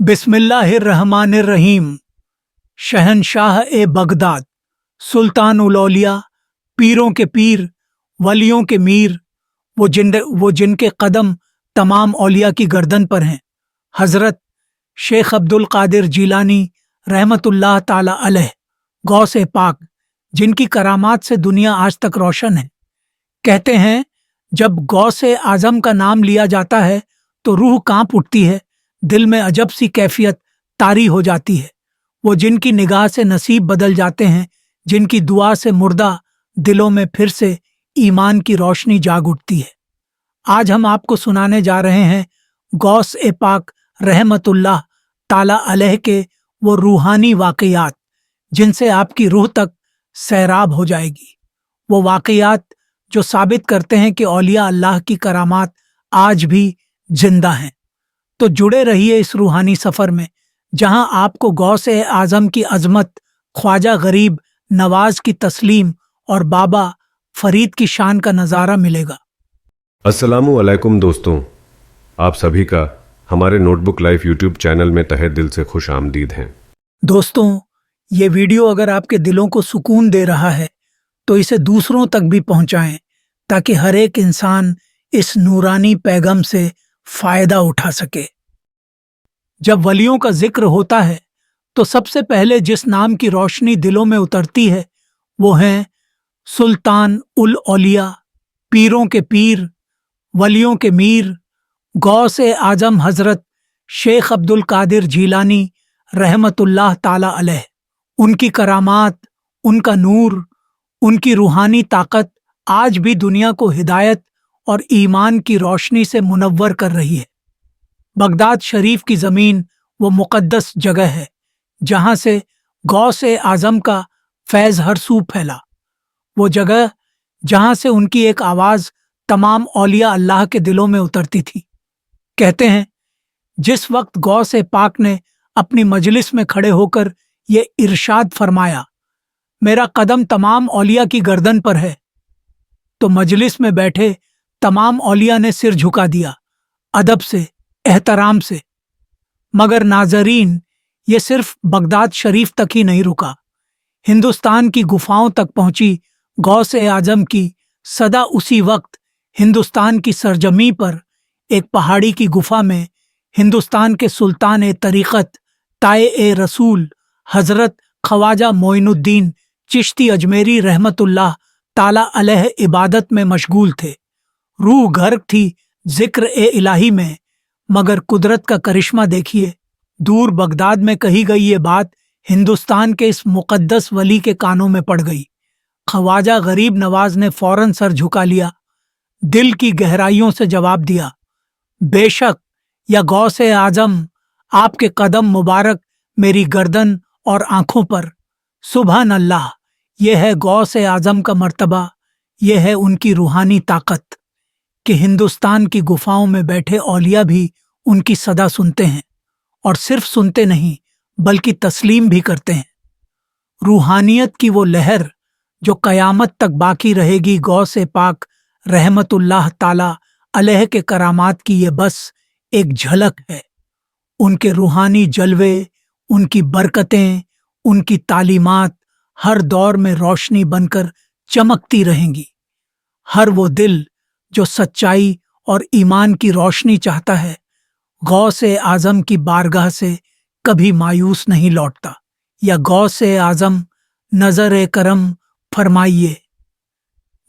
बिस्मिल्लाहिर्रहमानिर्रहीम। शहनशाह ए बगदाद, सुल्तान उल औलिया, पीरों के पीर, वलियों के मीर, वो जिनके कदम तमाम औलिया की गर्दन पर हैं, हज़रत शेख अब्दुल कादिर जीलानी रहमतुल्लाह ताला अलैह, गौस ए पाक, जिनकी करामात से दुनिया आज तक रोशन है। कहते हैं जब गौस ए आज़म का नाम लिया जाता है तो रूह कांप उठती है, दिल में अजब सी कैफियत तारी हो जाती है। वो जिनकी निगाह से नसीब बदल जाते हैं, जिनकी दुआ से मुर्दा दिलों में फिर से ईमान की रोशनी जाग उठती है। आज हम आपको सुनाने जा रहे हैं गौस ए पाक रहमतुल्लाह ताला अलैह के वो रूहानी वाक़यात जिनसे आपकी रूह तक सैराब हो जाएगी। वो वाक़यात जो साबित करते हैं कि औलिया अल्लाह की करामात आज भी जिंदा हैं। तो जुड़े रहिए इस रूहानी सफ़र में, जहां आपको गौस ए आज़म की अजमत, ख्वाजा गरीब नवाज की तस्लीम और बाबा फरीद की शान का नज़ारा मिलेगा। अस्सलामु अलैकुम दोस्तों, आप सभी का हमारे नोटबुक लाइफ यूट्यूब चैनल में तहे दिल से खुश आमदीद हैं। दोस्तों, ये वीडियो अगर आपके दिलों को सुकून दे रहा है तो इसे दूसरों तक भी पहुंचाएं, ताकि हर एक इंसान इस नूरानी पैगाम से फायदा उठा सके। जब वलियों का जिक्र होता है तो सबसे पहले जिस नाम की रोशनी दिलों में उतरती है वो हैं सुल्तान उल औलिया, पीरों के पीर, वलियों के मीर, गौस ए आजम हजरत शेख अब्दुल कादिर जीलानी रहमतुल्लाह ताला अलैह। उनकी करामात, उनका नूर, उनकी रूहानी ताकत आज भी दुनिया को हिदायत और ईमान की रोशनी से मुनव्वर कर रही है। बगदाद शरीफ की ज़मीन वो मुक़द्दस जगह है जहाँ से गौस ए आज़म का फैज़ हर सू फैला। वो जगह जहाँ से उनकी एक आवाज़ तमाम औलिया अल्लाह के दिलों में उतरती थी। कहते हैं जिस वक्त गौस ए पाक ने अपनी मजलिस में खड़े होकर ये इरशाद फरमाया, मेरा कदम तमाम औलिया की गर्दन पर है, तो मजलिस में बैठे तमाम औलिया ने सिर झुका दिया, अदब से, एहतराम से। मगर नाज़रीन, ये सिर्फ बगदाद शरीफ तक ही नहीं रुका। हिंदुस्तान की गुफाओं तक पहुंची गौस ए आज़म की सदा उसी वक्त हिंदुस्तान की सरजमी पर एक पहाड़ी की गुफा में हिंदुस्तान के सुल्तान ए तरीक़त ताए ए रसूल हज़रत ख्वाजा मोइनुद्दीन चिश्ती अजमेरी रहमतुल्लाह ताला अलैह इबादत में मशगूल थे। रूह गर्क थी जिक्र ए इलाही में, मगर कुदरत का करिश्मा देखिए, दूर बगदाद में कही गई ये बात हिंदुस्तान के इस मुक़द्दस वली के कानों में पड़ गई। ख्वाजा गरीब नवाज ने फौरन सर झुका लिया, दिल की गहराइयों से जवाब दिया, बेशक या गौस ए आज़म, आपके कदम मुबारक मेरी गर्दन और आंखों पर। सुभान अल्लाह, यह है गौस ए आज़म का मर्तबा, यह है उनकी रूहानी ताकत कि हिंदुस्तान की गुफाओं में बैठे औलिया भी उनकी सदा सुनते हैं, और सिर्फ सुनते नहीं बल्कि तस्लीम भी करते हैं। रूहानियत की वो लहर जो क़यामत तक बाकी रहेगी, गौस ए पाक रहमतुल्लाह ताला अलैह के करामात की ये बस एक झलक है। उनके रूहानी जलवे, उनकी बरकतें, उनकी तालीमात हर दौर में रोशनी बनकर चमकती रहेंगी। हर वो दिल जो सच्चाई और ईमान की रोशनी चाहता है, गौस ए आज़म की बारगाह से कभी मायूस नहीं लौटता। या गौस ए आज़म नज़र ए करम फरमाइए।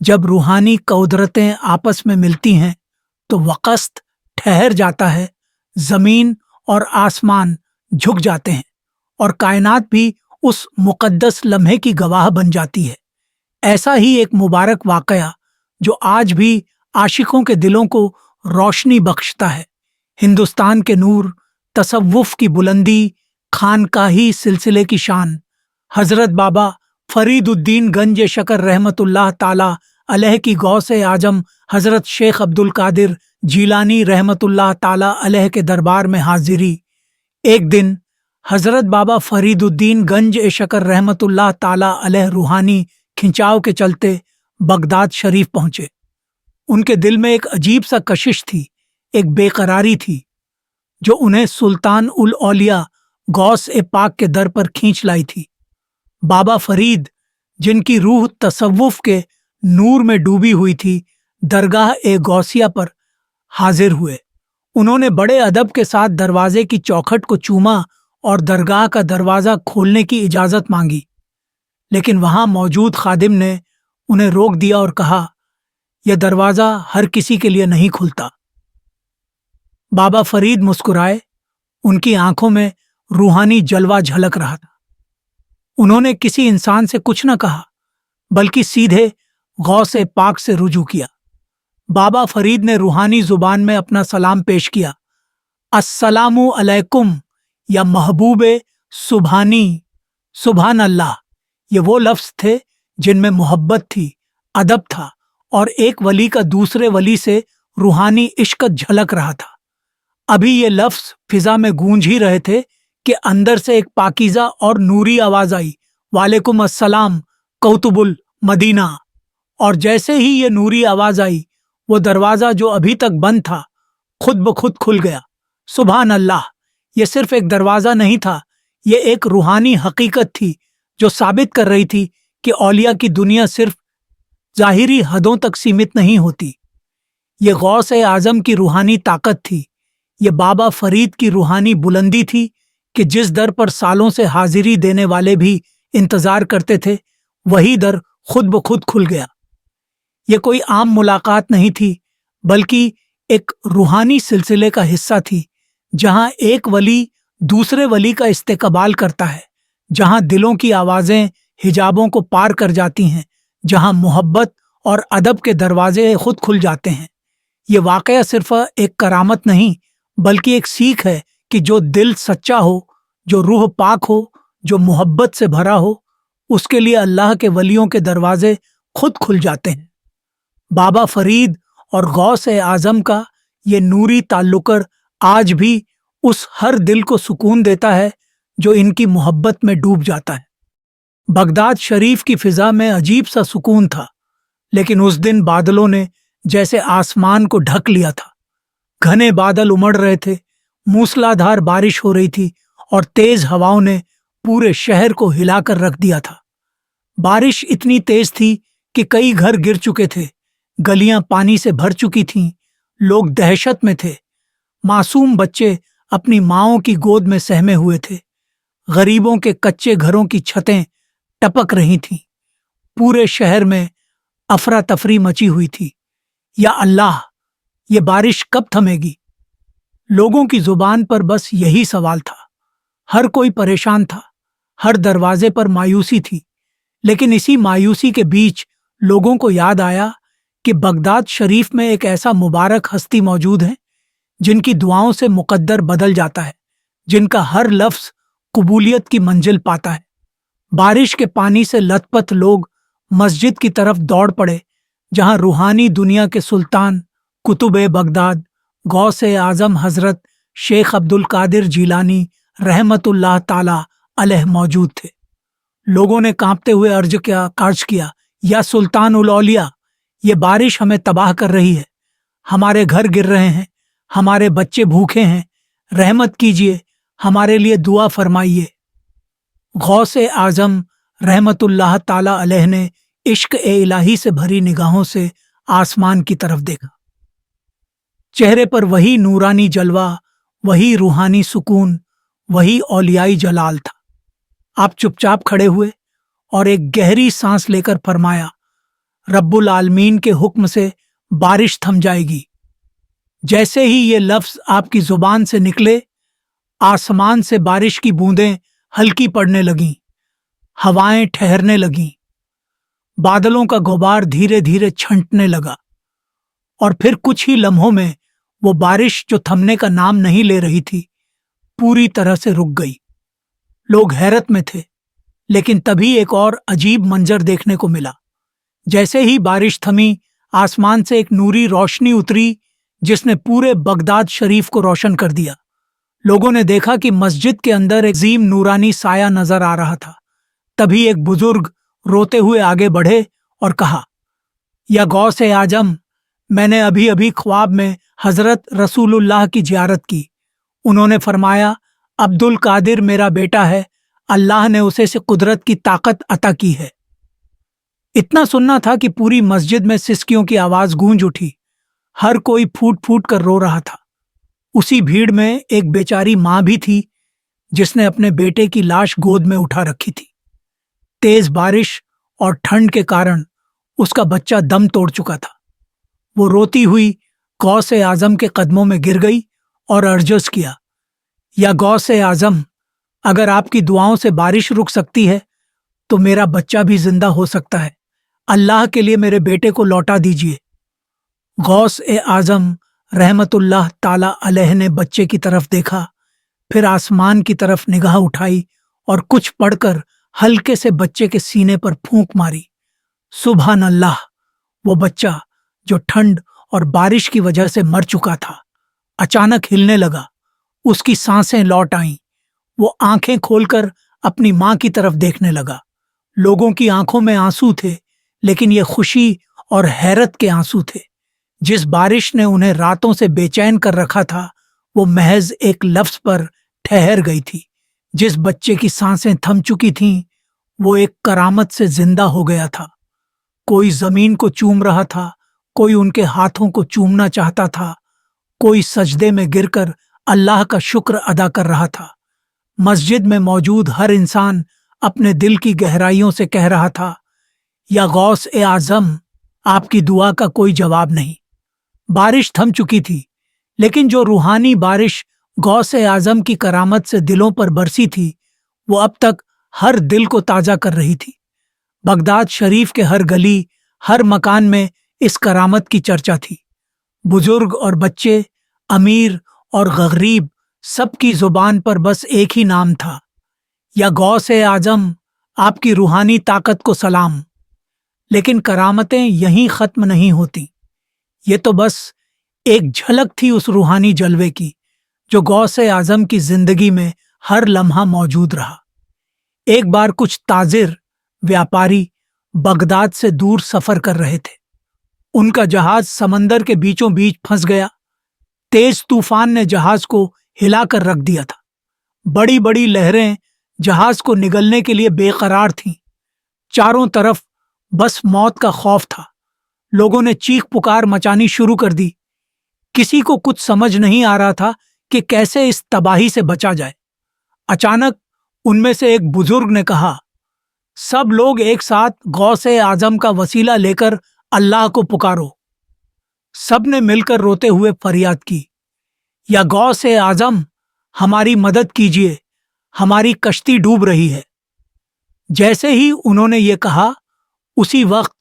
जब रूहानी कुदरतें आपस में मिलती हैं तो वक़्त ठहर जाता है, ज़मीन और आसमान झुक जाते हैं और कायनात भी उस मुक़द्दस लम्हे की गवाह बन जाती है। ऐसा ही एक मुबारक वाक़या जो आज भी आशिकों के दिलों को रोशनी बख्शता है। हिंदुस्तान के नूर, तसव्वुफ़ की बुलंदी, खानकाही सिलसिले की शान, हज़रत बाबा फरीदुद्दीन गंज शकर रहमतुल्लाह ताला अलैह की गौस ए आज़म हज़रत शेख अब्दुल कादिर जीलानी रहमतुल्लाह ताला अलैह के दरबार में हाजिरी। एक दिन हज़रत बाबा फरीदुद्दीन गंज शकर रहमतुल्लाह ताला अलैह रूहानी खिंचाव के चलते बगदाद शरीफ पहुंचे। उनके दिल में एक अजीब सा कशिश थी, एक बेकरारी थी। जो उन्हें सुल्तान उल औलिया गौस ए पाक के दर पर खींच लाई थी। बाबा फरीद, जिनकी रूह तसव्वुफ के नूर में डूबी हुई थी, दरगाह ए गौसिया पर हाजिर हुए। उन्होंने बड़े अदब के साथ दरवाजे की चौखट को चूमा और दरगाह का दरवाजा खोलने की इजाजत मांगी, लेकिन वहां मौजूद खादिम ने उन्हें रोक दिया और कहा, यह दरवाजा हर किसी के लिए नहीं खुलता। बाबा फरीद मुस्कुराए, उनकी आंखों में रूहानी जलवा झलक रहा था। उन्होंने किसी इंसान से कुछ न कहा, बल्कि सीधे गौस-ए पाक से रुजू किया। बाबा फरीद ने रूहानी जुबान में अपना सलाम पेश किया। अस्सलामु अलैकुम या महबूबे सुबहानी, सुबहान अल्लाह। ये वो लफ्ज थे जिनमें मोहब्बत थी, अदब था और एक वली का दूसरे वली से रूहानी इश्क झलक रहा था। अभी ये लफ्ज फिजा में गूंज ही रहे थे कि अंदर से एक पाकीज़ा और नूरी आवाज आई, वालेकुम अस्सलाम कौतुबुल मदीना। और जैसे ही ये नूरी आवाज आई, वो दरवाजा जो अभी तक बंद था खुद ब खुद खुल गया। सुभान अल्लाह, ये सिर्फ एक दरवाजा नहीं था, ये एक रूहानी हकीकत थी जो साबित कर रही थी कि औलिया की दुनिया सिर्फ जाहिरी हदों तक सीमित नहीं होती। ये गौस-ए-आज़म की रूहानी ताकत थी, ये बाबा फरीद की रूहानी बुलंदी थी कि जिस दर पर सालों से हाजिरी देने वाले भी इंतजार करते थे, वही दर खुद ब खुद खुल गया। ये कोई आम मुलाकात नहीं थी, बल्कि एक रूहानी सिलसिले का हिस्सा थी, जहां एक वली दूसरे वली का इस्तेकबाल करता है, जहां दिलों की आवाजें हिजाबों को पार कर जाती हैं, जहां मोहब्बत और अदब के दरवाजे खुद खुल जाते हैं। ये वाकया सिर्फ एक करामत नहीं, बल्कि एक सीख है कि जो दिल सच्चा हो, जो रूह पाक हो, जो मोहब्बत से भरा हो, उसके लिए अल्लाह के वलियों के दरवाजे खुद खुल जाते हैं। बाबा फरीद और गौस-ए-आज़म का ये नूरी ताल्लुकर आज भी उस हर दिल को सुकून देता है जो इनकी मोहब्बत में डूब जाता है। बगदाद शरीफ की फिजा में अजीब सा सुकून था, लेकिन उस दिन बादलों ने जैसे आसमान को ढक लिया था। घने बादल उमड़ रहे थे, मूसलाधार बारिश हो रही थी और तेज हवाओं ने पूरे शहर को हिलाकर रख दिया था। बारिश इतनी तेज थी कि कई घर गिर चुके थे, गलियां पानी से भर चुकी थीं, लोग दहशत में थे। मासूम बच्चे अपनी माँओं की गोद में सहमे हुए थे। गरीबों के कच्चे घरों की छतें टपक रही थीं। पूरे शहर में अफरा तफरी मची हुई थी। या अल्लाह, ये बारिश कब थमेगी? लोगों की जुबान पर बस यही सवाल था। हर कोई परेशान था, हर दरवाजे पर मायूसी थी। लेकिन इसी मायूसी के बीच लोगों को याद आया कि बगदाद शरीफ में एक ऐसा मुबारक हस्ती मौजूद है जिनकी दुआओं से मुकद्दर बदल जाता है, जिनका हर लफ्ज कबूलियत की मंजिल पाता है। बारिश के पानी से लथपथ लोग मस्जिद की तरफ दौड़ पड़े, जहां रूहानी दुनिया के सुल्तान कुतुब-ए बगदाद गौस-ए-आज़म हजरत शेख अब्दुल कादिर जीलानी रहमतुल्लाह ताला अलैह मौजूद थे। लोगों ने कांपते हुए अर्ज किया, या सुल्तान उल औलिया, ये बारिश हमें तबाह कर रही है। हमारे घर गिर रहे हैं, हमारे बच्चे भूखे हैं, रहमत कीजिए, हमारे लिए दुआ फरमाइए। गौस-ए-आज़म रहमतुल्लाह ताला अलैह ने इश्क-ए-इलाही से भरी निगाहों से आसमान की तरफ देखा। चेहरे पर वही नूरानी जलवा, वही रूहानी सुकून, वही औलियाई जलाल था। आप चुपचाप खड़े हुए और एक गहरी सांस लेकर फरमाया, रब्बुल आलमीन के हुक्म से बारिश थम जाएगी। जैसे ही ये लफ्ज आपकी जुबान से निकले, आसमान से बारिश की बूंदें हल्की पड़ने लगीं, हवाएं ठहरने लगीं, बादलों का गुबार धीरे धीरे छंटने लगा और फिर कुछ ही लम्हों में वो बारिश जो थमने का नाम नहीं ले रही थी, पूरी तरह से रुक गई। लोग हैरत में थे, लेकिन तभी एक और अजीब मंजर देखने को मिला। जैसे ही बारिश थमी, आसमान से एक नूरी रोशनी उतरी जिसने पूरे बगदाद शरीफ को रोशन कर दिया। लोगों ने देखा कि मस्जिद के अंदर एक अजीम नूरानी साया नजर आ रहा था। तभी एक बुजुर्ग रोते हुए आगे बढ़े और कहा, या गौस-ए-आज़म, मैंने अभी अभी ख्वाब में हजरत रसूलुल्लाह की जियारत की। انہوں نے فرمایا عبد القادر میرا بیٹا ہے، اللہ نے اسے سے قدرت کی طاقت عطا کی ہے۔ اتنا سننا تھا کہ پوری مسجد میں سسکیوں کی آواز گونج اٹھی، ہر کوئی پھوٹ پھوٹ کر رو رہا تھا۔ اسی بھیڑ میں ایک بیچاری ماں بھی تھی جس نے اپنے بیٹے کی لاش گود میں اٹھا رکھی تھی۔ تیز بارش اور ٹھنڈ کے کارن اس کا بچہ دم توڑ چکا تھا۔ وہ روتی ہوئی غوث اعظم کے قدموں میں گر گئی اور عرض کیا، یا غوث اعظم، اگر آپ کی دعاؤں سے بارش رک سکتی ہے تو میرا بچہ بھی زندہ ہو سکتا ہے، اللہ کے لیے میرے بیٹے کو لوٹا دیجیے۔ غوث اعظم رحمت اللہ تعالی علیہ نے بچے کی طرف دیکھا، پھر آسمان کی طرف نگاہ اٹھائی اور کچھ پڑھ کر ہلکے سے بچے کے سینے پر پھونک ماری۔ سبحان اللہ! وہ بچہ جو ٹھنڈ اور بارش کی وجہ سے مر چکا تھا اچانک ہلنے لگا، اس کی سانسیں لوٹ آئیں، وہ آنکھیں کھول کر اپنی ماں کی طرف دیکھنے لگا۔ لوگوں کی آنکھوں میں آنسو تھے، لیکن یہ خوشی اور حیرت کے آنسو تھے۔ جس بارش نے انہیں راتوں سے بے چین کر رکھا تھا وہ محض ایک لفظ پر ٹھہر گئی تھی۔ جس بچے کی سانسیں تھم چکی تھیں وہ ایک کرامت سے زندہ ہو گیا تھا۔ کوئی زمین کو چوم رہا تھا، کوئی ان کے ہاتھوں کو چومنا چاہتا تھا، کوئی سجدے میں گر کر اللہ کا شکر ادا کر رہا تھا۔ مسجد میں موجود ہر انسان اپنے دل کی گہرائیوں سے کہہ رہا تھا، یا غوث اعظم، آپ کی دعا کا کوئی جواب نہیں۔ بارش تھم چکی تھی، لیکن جو روحانی بارش غوث اعظم کی کرامت سے دلوں پر برسی تھی وہ اب تک ہر دل کو تازہ کر رہی تھی۔ بغداد شریف کے ہر گلی، ہر مکان میں اس کرامت کی چرچا تھی۔ بزرگ اور بچے، امیر اور غریب، سب کی زبان پر بس ایک ہی نام تھا، یا غوث اعظم، آپ کی روحانی طاقت کو سلام۔ لیکن کرامتیں یہیں ختم نہیں ہوتی۔ یہ تو بس ایک جھلک تھی اس روحانی جلوے کی جو غوث اعظم کی زندگی میں ہر لمحہ موجود رہا۔ ایک بار کچھ تاجر ویاپاری بغداد سے دور سفر کر رہے تھے۔ ان کا جہاز سمندر کے بیچوں بیچ پھنس گیا۔ تیز طوفان نے جہاز کو ہلا کر رکھ دیا تھا۔ بڑی بڑی لہریں جہاز کو نگلنے کے لیے بے قرار تھیں۔ چاروں طرف بس موت کا خوف تھا۔ لوگوں نے چیخ پکار مچانی شروع کر دی۔ کسی کو کچھ سمجھ نہیں آ رہا تھا کہ کیسے اس تباہی سے بچا جائے۔ اچانک ان میں سے ایک بزرگ نے کہا، سب لوگ ایک ساتھ غوث اعظم کا وسیلہ لے کر اللہ کو پکارو۔ سب نے مل کر روتے ہوئے فریاد کی، یا غوث اعظم، ہماری مدد کیجیے، ہماری کشتی ڈوب رہی ہے۔ جیسے ہی انہوں نے یہ کہا، اسی وقت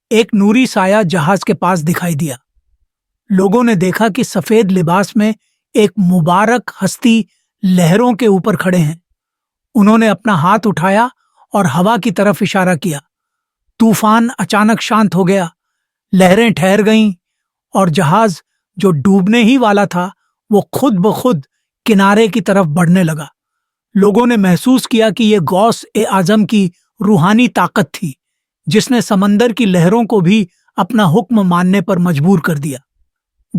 ایک نوری سایہ جہاز کے پاس دکھائی دیا۔ لوگوں نے دیکھا کہ سفید لباس میں ایک مبارک ہستی لہروں کے اوپر کھڑے ہیں۔ انہوں نے اپنا ہاتھ اٹھایا اور ہوا کی طرف اشارہ کیا۔ طوفان اچانک شانت ہو گیا، لہریں ٹھہر گئیں اور جہاز جو ڈوبنے ہی والا تھا وہ خود بخود کنارے کی طرف بڑھنے لگا۔ لوگوں نے محسوس کیا کہ یہ غوث اعظم کی روحانی طاقت تھی جس نے سمندر کی لہروں کو بھی اپنا حکم ماننے پر مجبور کر دیا۔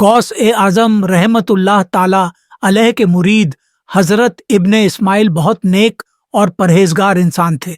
غوث اعظم رحمت اللہ تعالی علیہ کے مرید حضرت ابن اسماعیل بہت نیک اور پرہیزگار انسان تھے،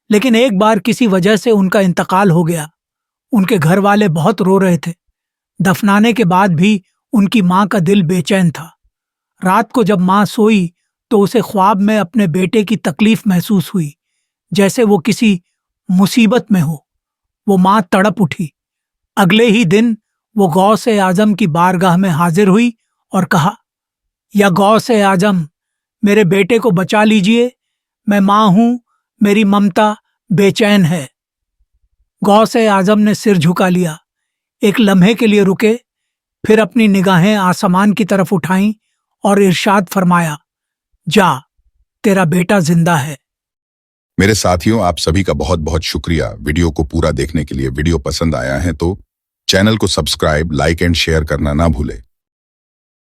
لیکن ایک بار کسی وجہ سے ان کا انتقال ہو گیا۔ ان کے گھر والے بہت رو رہے تھے۔ دفنانے کے بعد بھی ان کی ماں کا دل بے چین تھا۔ رات کو جب ماں سوئی تو اسے خواب میں اپنے بیٹے کی تکلیف محسوس ہوئی، جیسے وہ کسی مصیبت میں ہو۔ وہ ماں تڑپ اٹھی۔ اگلے ہی دن وہ غوث اعظم کی بارگاہ میں حاضر ہوئی اور کہا، یا غوث اعظم، میرے بیٹے کو بچا لیجئے، میں ماں ہوں، میری ممتا بے چین ہے۔ غوث اعظم نے سر جھکا لیا، ایک لمحے کے لیے رکے، پھر اپنی نگاہیں آسمان کی طرف اٹھائیں اور ارشاد فرمایا، جا، تیرا بیٹا زندہ ہے۔ میرے ساتھیوں، آپ سبھی کا بہت بہت شکریہ ویڈیو کو پورا دیکھنے کے لیے۔ ویڈیو پسند آیا ہے تو چینل کو سبسکرائب، لائک اینڈ شیئر کرنا نہ بھولے۔